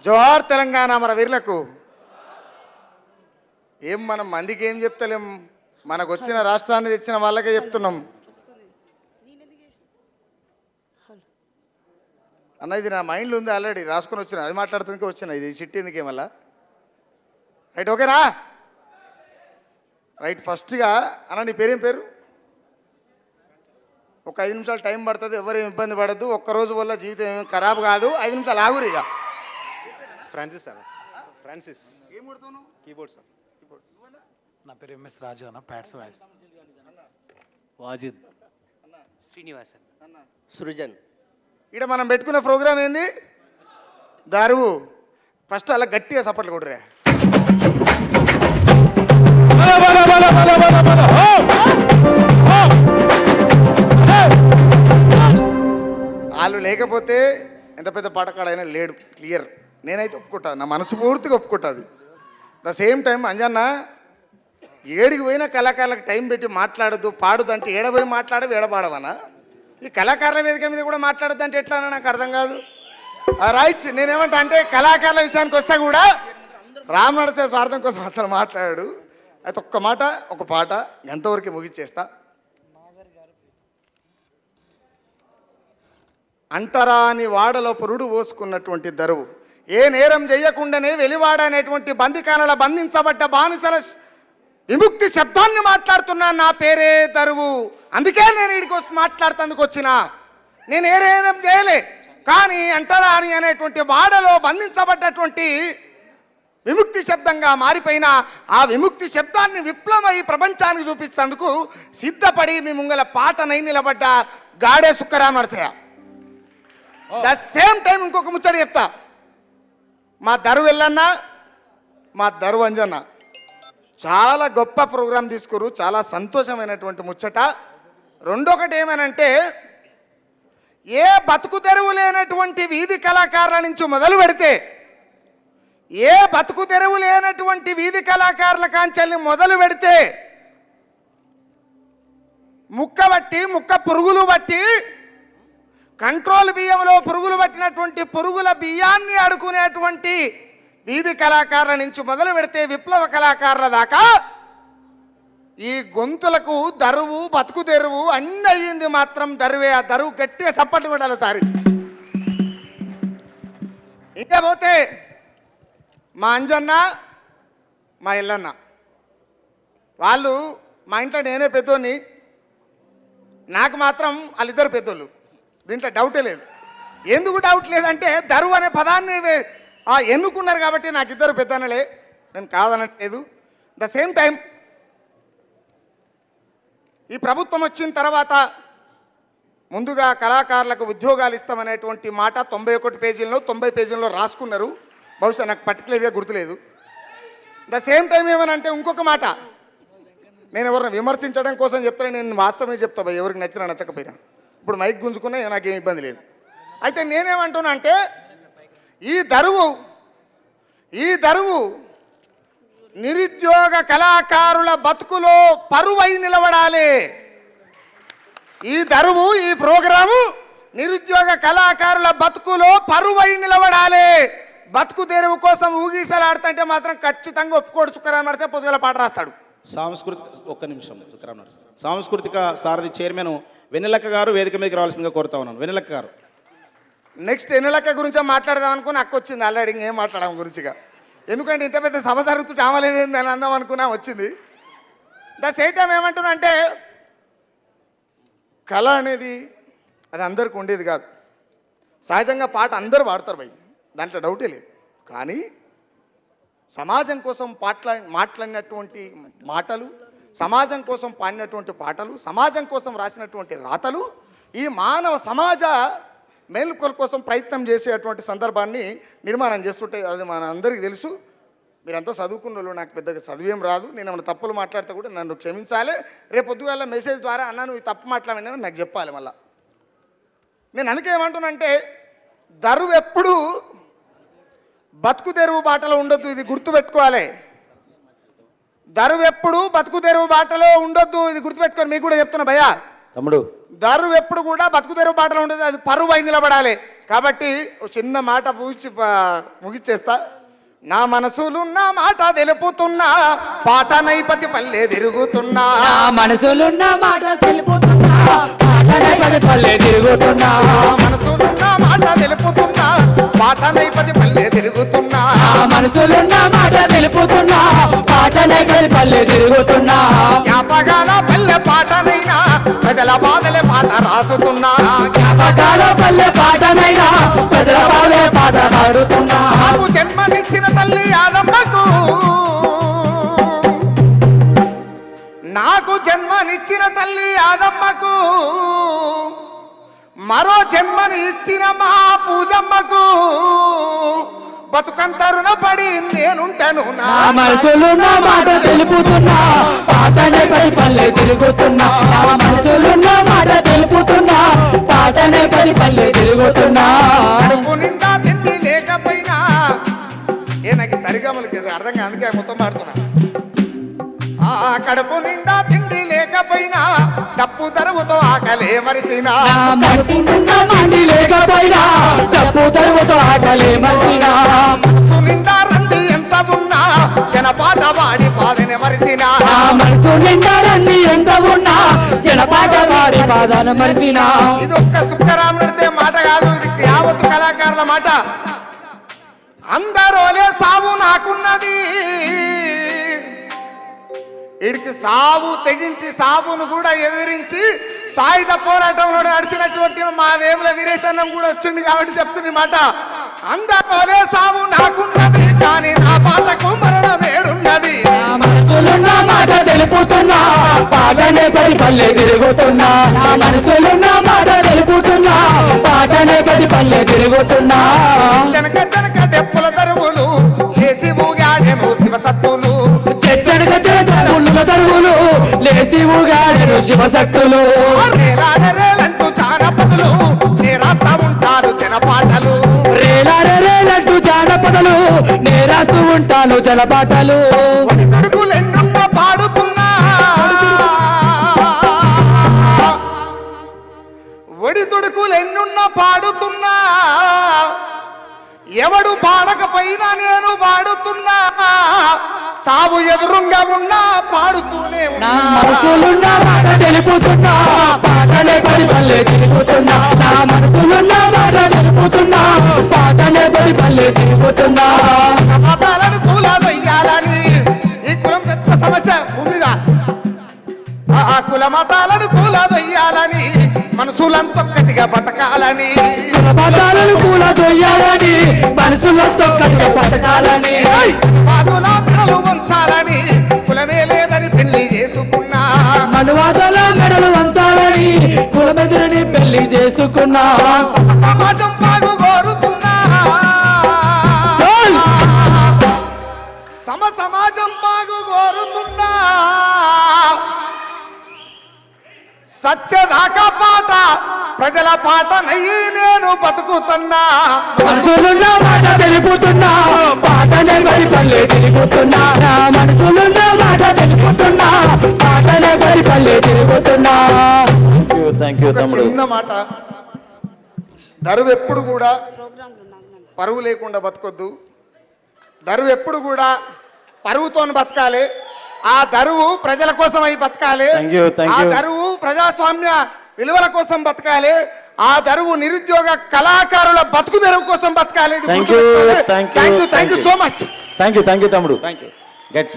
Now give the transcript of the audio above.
జోహార్ తెలంగాణ మన వీరులకు. ఏం మనం మందికి ఏం చెప్తలేం, మనకు వచ్చిన రాష్ట్రాన్ని తెచ్చిన వాళ్ళకే చెప్తున్నాం. అన్న ఇది నా మైండ్లో ఉంది, ఆల్రెడీ రాసుకొని వచ్చిన, అది మాట్లాడుతుందికే వచ్చిన, ఇది చిట్టి ఎందుకే మళ్ళా. రైట్, ఓకేనా? రైట్, ఫస్ట్గా అన్న నీ పేరేం పేరు? ఒక 5 నిమిషాలు టైం పడుతుంది, ఎవరేం ఇబ్బంది పడద్దు, ఒక్కరోజు వల్ల జీవితం ఏం ఖరాబ్ కాదు. 5 నిమిషాలు ఆగురు ఇక. Francis sir, Francis. ఏం కొడుతున్నావు? Keyboard sir. నా పేరు ఎంఎస్ రాజు అన్న, ప్యాట్స్ వాయిస్. వాజిద్, శ్రీనివాసన్, సృజన్. ఇక్కడ మనం పెట్టుకున్న ప్రోగ్రామ్ ఏంది? దారువు. ఫస్ట్ అలా గట్టిగా సపోర్ట్లు కొడురే. వాళ్ళు లేకపోతే ఎంత పెద్ద పాటకాడైనా లేడు, క్లియర్. నేనైతే ఒప్పుకుంటాను, నా మనసు పూర్తిగా ఒప్పుకుంటుంది. ద సేమ్ టైం అంజన్న ఏడికి పోయినా కళాకారులకు టైం పెట్టి మాట్లాడద్దు, పాడదు అంటే ఏడపోయి మాట్లాడవు, ఏడపాడవనా? ఈ కళాకారుల వేదిక మీద కూడా మాట్లాడద్దు అంటే ఎట్లా నాకు అర్థం కాదు. రైట్, నేనేమంటా అంటే కళాకారుల విషయానికి వస్తే కూడా రామ్ నడసే స్వార్థం కోసం అసలు మాట్లాడాడు. అయితే ఒక్క మాట ఒక పాట ఎంతవరకు ముగిచ్చేస్తా. అంటరాని వాడలో పురుడు పోసుకున్నటువంటి దరువు, ఏ నేరం చెయ్యకుండానే వెలివాడ అనేటువంటి బందికానల బంధించబడ్డ బానిసల విముక్తి శబ్దాన్ని మాట్లాడుతున్నా, నా పేరే దరువు. అందుకే నేను వీడికి మాట్లాడుతందుకు వచ్చిన. నేను ఏ నేరం చేయలే, కానీ అంటరాని అనేటువంటి వాడలో బంధించబడ్డటువంటి విముక్తి శబ్దంగా మారిపోయిన ఆ విముక్తి శబ్దాన్ని విప్లవమై ప్రపంచానికి చూపించేందుకు సిద్ధపడి మీ ముంగల పాటనై నిలబడ్డ గాడే సుక్కరామ నరసయ్య. ద సేమ్ టైం ఇంకొక ముచ్చట చెప్తా. మా దరువు వెళ్ళన్న, మా దరువు అంజన్న చాలా గొప్ప ప్రోగ్రాం తీసుకురు, చాలా సంతోషమైనటువంటి ముచ్చట. రెండొకటి ఏమనంటే, ఏ బతుకు తెరువు లేనటువంటి వీధి కళాకారుల నుంచి మొదలు పెడితే, ఏ బతుకు తెరువు లేనటువంటి వీధి కళాకారుల కాంచెల్ని మొదలు పెడితే ముక్క బట్టి ముక్క పురుగులు బట్టి కంట్రోల్ బియ్యంలో పురుగులు పట్టినటువంటి పురుగుల బియ్యాన్ని అడుకునేటువంటి వీధి కళాకారుల నుంచి మొదలు పెడితే విప్లవ కళాకారుల దాకా ఈ గొంతులకు దరువు బతుకు తెరువు అన్నీ అయ్యింది మాత్రం దరువే. ఆ దరువు గట్టిగా సప్పట్లు కొట్టాలి సారి. ఇంకా పోతే మా అంజన్న మా ఇల్లన్న వాళ్ళు, మా ఇంట్లో నేనే పెద్దోని, నాకు మాత్రం వాళ్ళిద్దరు పెద్దోళ్ళు, దీంట్లో డౌటే లేదు. ఎందుకు డౌట్ లేదంటే దరువు అనే పదాన్ని ఎన్నుకున్నారు కాబట్టి నాకు ఇద్దరు పెద్దనలే, నేను కాదనట్లేదు. ద సేమ్ టైం ఈ ప్రభుత్వం వచ్చిన తర్వాత ముందుగా కళాకారులకు ఉద్యోగాలు ఇస్తామనేటువంటి మాట 91 పేజీల్లో 90 పేజీల్లో రాసుకున్నారు. బహుశా నాకు పర్టికులర్గా గుర్తులేదు. ద సేమ్ టైం ఏమనంటే ఇంకొక మాట, నేను ఎవరిని విమర్శించడం కోసం చెప్తాను, నేను వాస్తవమే చెప్తా, ఎవరికి నచ్చినా నచ్చకపోయినా. ఇప్పుడు మైక్ గుంజుకున్నా నాకేం ఇబ్బంది లేదు. అయితే నేనేమంటున్నా అంటే, ఈ దరువు నిరుద్యోగ కళాకారుల బతుకులో పరువై నిలబడాలి. ఈ దరువు, ఈ ప్రోగ్రాము నిరుద్యోగ కళాకారుల బతుకులో పరువై నిలబడాలి. బతుకు తెరువు కోసం ఊగిసలాడుతుంటే మాత్రం ఖచ్చితంగా ఒప్పుకోడు. సుక్కరామ నరసే పొద్దుగల పాట రాస్తాడు. ఒక్క నిమిషం. సాంస్కృతిక సారథి చైర్మన్ వెన్నెలక్క గారు వేదిక మీదకి రావాల్సిందిగా కోరుతా ఉన్నాను. వెన్నెలక్క గారు. నెక్స్ట్ వెన్నెలక్క గురించి మాట్లాడదాం అనుకుని అక్క వచ్చింది, ఆల్రెడీ ఇంకేం మాట్లాడడం గురించిగా, ఎందుకంటే ఇంత పెద్ద సభ జరుగుతుంటే ఆమలేదేంది అని అందాం అనుకున్నా, వచ్చింది. ద సేమ్ టైం ఏమంటున్నా అంటే, కళ అనేది అది అందరికి ఉండేది కాదు. సహజంగా పాట అందరూ పాడతారు భయ్, దాంట్లో డౌటే లేదు. కానీ సమాజం కోసం మాట్లాడినటువంటి మాటలు, సమాజం కోసం పాడినటువంటి పాటలు, సమాజం కోసం రాసినటువంటి రాతలు ఈ మానవ సమాజ మేలుకొల కోసం ప్రయత్నం చేసేటువంటి సందర్భాన్ని నిర్మాణం చేస్తుంటే అది మన అందరికీ తెలుసు. మీరంతా చదువుకున్న వాళ్ళు, నాకు పెద్దగా చదివేం రాదు. నేను ఏమైనా తప్పులు మాట్లాడితే కూడా నన్ను క్షమించాలి. రేపు పొద్దుగాల మెసేజ్ ద్వారా అన్న నువ్వు తప్పు మాట్లాడినా నాకు చెప్పాలి. మళ్ళీ నేను అందుకే ఏమంటున్నానంటే, దరువు ఎప్పుడు బతుకు తెరువు బాటలో ఉండొద్దు, ఇది గుర్తుపెట్టుకోవాలి. దరువు ఎప్పుడు బతుకు తెరువు బాటలో ఉండొద్దు, ఇది గుర్తుపెట్టుకొని మీకు కూడా చెప్తున్నా భయ్యా. తమ్ముడు దరువు ఎప్పుడు కూడా బతుకు తెరువు బాటలో ఉండదు, అది పరువు అయి నిలబడాలి. కాబట్టి ఒక చిన్న మాట ముగిచ్చేస్తా. నా మనసులున్న మాట తెలుపుతున్నా, పాట నైపతి పల్లె తిరుగుతున్నా. నా మనసులున్న మాట తెలుపుతున్నా, పాట నైపతి పల్లె తిరుగుతున్నా. నా మనసులున్న మాట తెలుపుతున్నా, పాట నైపతి పల్లె తిరుగుతున్నా. నా మనసులున్న మాట తెలుపుతున్నా, పాట నైపతి పల్లె తిరుగుతున్నా. జ్ఞాపకాల పల్లె పాటనైనా, ప్రజల బాధలే పాట రాసుతున్నా. జ్ఞాపకాల పల్లె పాటనైనా, ప్రజల బాధలే పాట పాడుతున్నా. నాకు జన్మనిచ్చిన తల్లి యాదమ్మకు, నాకు జన్మనిచ్చిన తల్లి యాదమ్మకు, మరో జన్మని ఇచ్చిన మా పూజమ్మకు బతుకంత రుణపడి నేనుంటాను. నా మనసులున్న మాట తెలుపుతున్నా, పాట నైపతి పల్లె తిరుగుతున్నా. నా మనసులున్న మాట తెలుపుతున్నా, పాట నైపతి పల్లె తిరుగుతున్నా. కడుపు నిండా తిండి లేకపోయినా, నాకు సరిగమలకి అర్థం కాదు, అందుకే మొత్తం పాడుతున్నా. కడుపు నిండా తిండి లేకపోయినా, డప్పు తరువుతో ఆకలే మరిసినా. నా మనసు నిండా మండి లేకపోయినా, డప్పు తరువుతో ఆకలే మరిసినా. మనసు నిండా రండి ఎంత ఉన్నా, జనపాట వాడి బాధని మరిసినా. నా మనసు నిండా రండి ఎంత ఉన్నా, జనపాట వాడి బాధను మరిసినా. ఇది ఒక్క సుక్కరామ నడిసే మాట కాదు, ఇది యావత్తు కళాకారుల మాట. అందరోలే సావు నాకున్నది, వీడికి సావు తెగించి సావును కూడా ఎదిరించి సాయుధ పోరాటంలో నడిచినటువంటి మా వేముల వీరేశన్నం కూడా వచ్చింది కాబట్టి చెప్తున్న మాట. అందరోలే సావు నాకున్నది, కానీ నా పాటకు మరణం ఏడున్నది. నా మనసులున్న మాట తెలుపుతున్నా, పాట నైపతి పల్లె తిరుగుతున్నా. నా మనసులున్న మాట తెలుపుతున్నా, పాట నైపతి పల్లె తిరుగుతున్నా. జనక జనక డెప్పుల తరువులు లేసి ఊగాడెను శివసత్తులు. చెచ్చనక చెరువుల తరువులు లేసి ఊగాడెను శివశక్తులు. రేలాడరేలంటూ జానపదులు నే రాస్తా ఉంటారు జనపాటలు. రేలారేలంటూ జానపదలు నే రాస్తూ ఉంటాను జలపాటలు. తడుకులెన్నున్న పాడుతున్నా, ఒడి తొడుకులెన్నున్న పాడుతున్నా, ఎవడు పాడకపోయినా నేను పాడుతున్నా. సాగు ఎదురుంగా ఉన్నా పాడుతూనే నా ఉన్నా. మనసులున్న మాట తెలుపుతున్నా, పాట నైపతి పల్లె తిరుగుతున్నా. నా మనసులున్న మాట తెలుపుతున్నా, పాట నైపతి పల్లె తిరుగుతున్నా. మతాలను కూలా వెయ్యాలని, ఈ కులం పెద్ద సమస్య భూమి మీద. ఆ కుల మతాలను కూలా వెయ్యాలని, మనసులంతొక్కటిగా బతకాలని. మతాలను కూడా దొయ్యాలని, మనసులతో కట్టిన బతకాలని. బాధుల మెడలు వంచాలని, కులమే లేదని పెళ్లి చేసుకున్నా. మనువాదల మెడలు వంచాలని, కులమెదురుని పెళ్లి చేసుకున్నా. సమాజం బాగు కోరుతున్నా, సమాజం బాగు కోరుతున్నా. సత్యదాకా పాట ప్రజల పాట నయ్యి నేను బతుకుతున్నా. మనసులున్న మాట తెలుపుతున్నా, పాట నైపతి పల్లె తిరుగుతున్నా. నా మనసులున్న మాట తెలుపుతున్నా, పాట నైపతి పల్లె తిరుగుతున్నా. థ్యాంక్ యూ ఒక తమ్ముడు. చిన్న మాట, దరువు ఎప్పుడు కూడా పరువు లేకుండా బతకొద్దు. దరువు ఎప్పుడు కూడా పరువుతో బతకాలి. ఆ దరువు ప్రజల కోసం అయి బతకాలి. Thank you, thank ఆ you. దరువు ప్రజాస్వామ్య విలువల కోసం బతకాలి. ఆ దరువు నిరుద్యోగ కళాకారుల బతుకు తెరువు కోసం బతకాలి. Thank you, thank you, thank you so much. Thank you తమ్ముడు. Thank you. గెట్